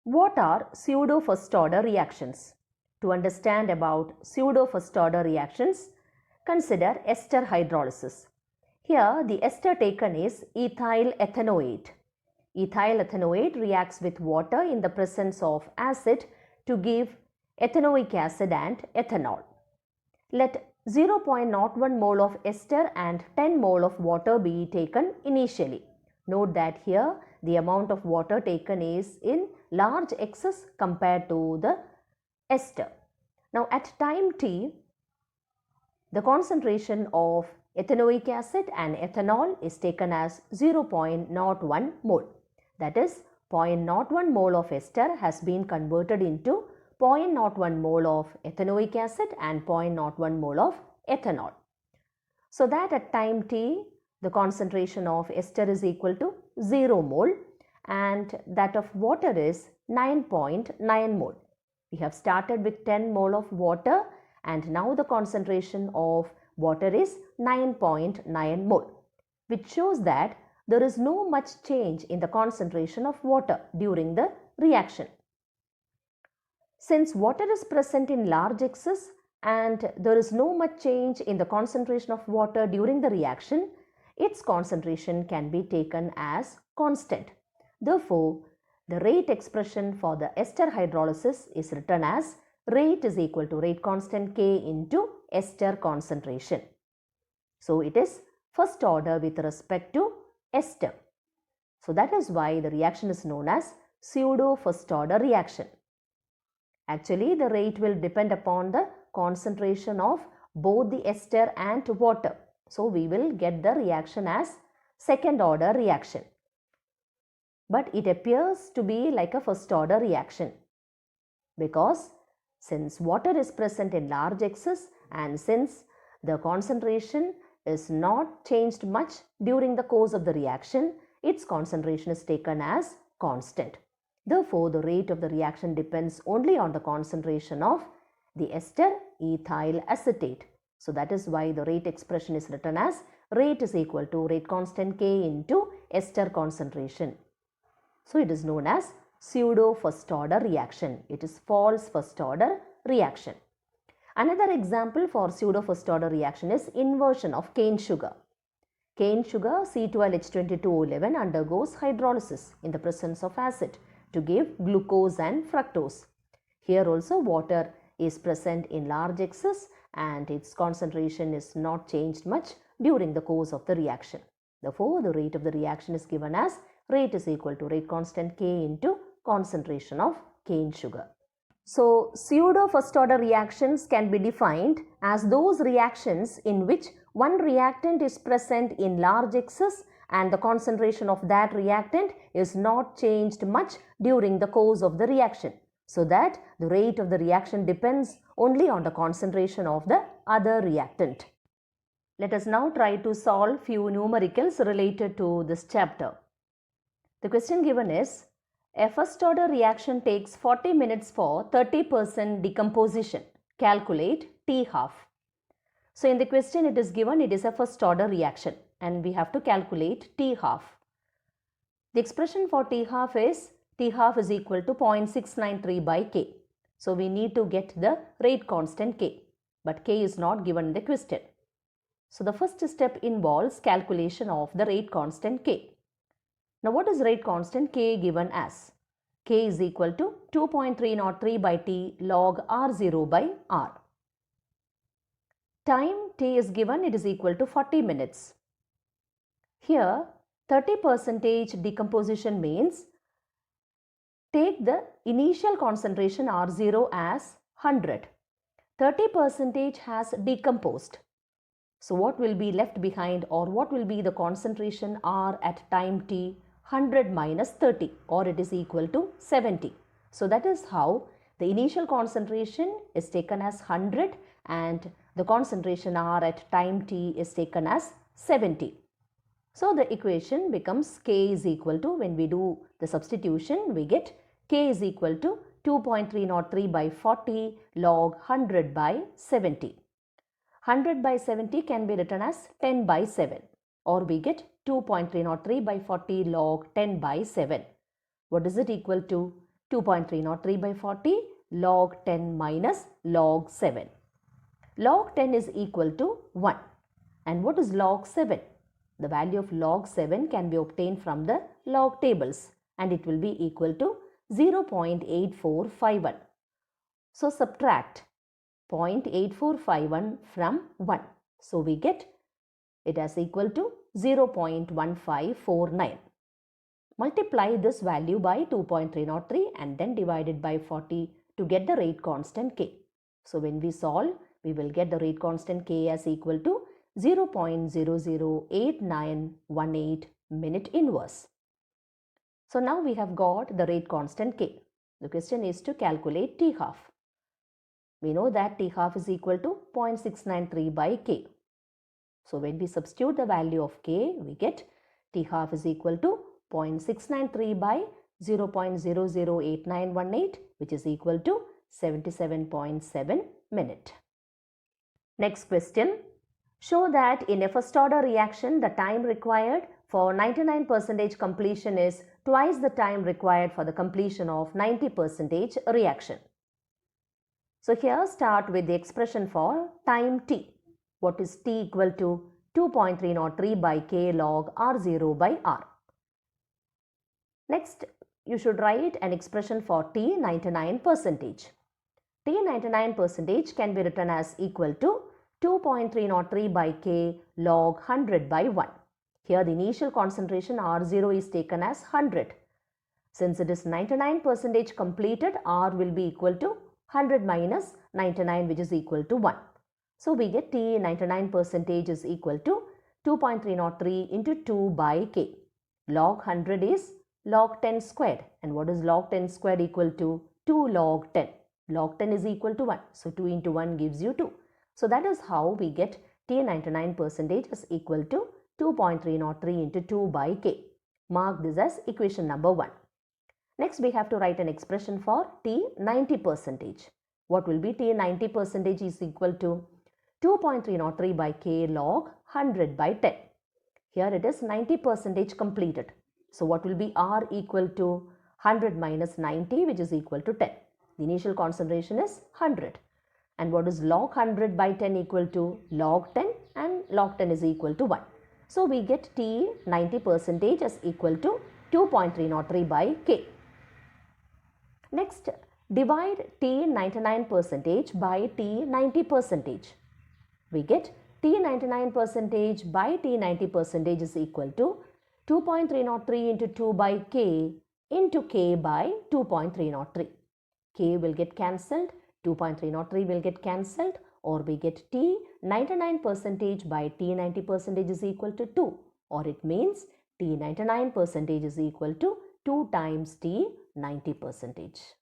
What are pseudo first order reactions? To understand about pseudo first order reactions, consider ester hydrolysis. Here the ester taken is ethyl ethanoate. Ethyl ethanoate reacts with water in the presence of acid to give ethanoic acid and ethanol. Let 0.01 mole of ester and 10 mole of water be taken initially. Note that here the amount of water taken is in large excess compared to the ester. Now at time t, the concentration of ethanoic acid and ethanol is taken as 0.01 mole. That is 0.01 mole of ester has been converted into 0.01 mole of ethanoic acid and 0.01 mole of ethanol. So that at time t, the concentration of ester is equal to 0 mole and that of water is 9.9 mole. We have started with 10 mole of water and now the concentration of water is 9.9 mole, which shows that there is no much change in the concentration of water during the reaction. Since water is present in large excess and there is no much change in the concentration of water during the reaction, its concentration can be taken as constant. Therefore, the rate expression for the ester hydrolysis is written as rate is equal to rate constant K into ester concentration. So it is first order with respect to ester. So that is why the reaction is known as pseudo first order reaction. Actually, the rate will depend upon the concentration of both the ester and water. So we will get the reaction as second order reaction. But it appears to be like a first order reaction because since water is present in large excess and since the concentration is not changed much during the course of the reaction, its concentration is taken as constant. Therefore, the rate of the reaction depends only on the concentration of the ester ethyl acetate. So that is why the rate expression is written as rate is equal to rate constant K into ester concentration. So it is known as pseudo first order reaction. It is false first order reaction. Another example for pseudo first order reaction is inversion of cane sugar. Cane sugar C12H22O11 undergoes hydrolysis in the presence of acid to give glucose and fructose. Here also water is present in large excess and its concentration is not changed much during the course of the reaction. Therefore, the rate of the reaction is given as rate is equal to rate constant K into concentration of cane sugar. So, pseudo first order reactions can be defined as those reactions in which one reactant is present in large excess and the concentration of that reactant is not changed much during the course of the reaction, so that the rate of the reaction depends only on the concentration of the other reactant. Let us now try to solve few numericals related to this chapter. The question given is, a first order reaction takes 40 minutes for 30% decomposition. Calculate T half. So in the question it is given it is a first order reaction and we have to calculate T half. The expression for T half is equal to 0.693 by K. So we need to get the rate constant K, but K is not given in the question. So the first step involves calculation of the rate constant K. Now what is rate constant K given as? K is equal to 2.303 by T log R0 by R. Time T is given, it is equal to 40 minutes. Here 30% decomposition means take the initial concentration R0 as 100. 30% has decomposed. So what will be left behind or what will be the concentration R at time T? 100 minus 30 or it is equal to 70. So that is how the initial concentration is taken as 100 and the concentration R at time T is taken as 70. So the equation becomes K is equal to, when we do the substitution, we get K is equal to 2.303 by 40 log 100 by 70. 100 by 70 can be written as 10 by 7 or we get 2.303 by 40 log 10 by 7. What is it equal to? 2.303 by 40, log 10 minus log 7. Log 10 is equal to 1. And what is log 7? The value of log 7 can be obtained from the log tables and it will be equal to 0.8451. So subtract 0.8451 from 1. So we get it as equal to 0.1549. Multiply this value by 2.303 and then divide it by 40 to get the rate constant K. So when we solve, we will get the rate constant K as equal to 0.008918 minute inverse. So now we have got the rate constant K. The question is to calculate T half. We know that T half is equal to 0.693 by K. So when we substitute the value of K, we get T half is equal to 0.693 by 0.008918, which is equal to 77.7 minute. Next question. Show that in a first order reaction, the time required for 99% completion is twice the time required for the completion of 90% reaction. So here start with the expression for time t. What is t equal to? 2.303 by k log r0 by r. Next, you should write an expression for t 99%. T 99% can be written as equal to 2.303 by k log 100 by 1. Here the initial concentration R0 is taken as 100. Since it is 99% completed, R will be equal to 100 minus 99, which is equal to 1. So we get T 99% is equal to 2.303 into 2 by k. Log 100 is log 10 squared. And what is log 10 squared equal to? 2 log 10. Log 10 is equal to 1. So 2 into 1 gives you 2. So that is how we get T 99% is equal to 2.303 into 2 by k. Mark this as equation number 1. Next we have to write an expression for T 90%. What will be T 90% is equal to 2.303 by k log 100 by 10. Here it is 90% completed. So what will be R equal to 100 minus 90, which is equal to 10. The initial concentration is 100. And what is log 100 by 10 equal to? Log 10, and log 10 is equal to 1. So we get T 90% as equal to 2.303 by k. Next, divide T 99% by T 90%. We get T 99% by T 90% is equal to 2.303 into 2 by k into k by 2.303. K will get cancelled, 2.303 will get cancelled, or we get T 99% by T 90% is equal to 2, or it means T 99% is equal to 2 times T 90%.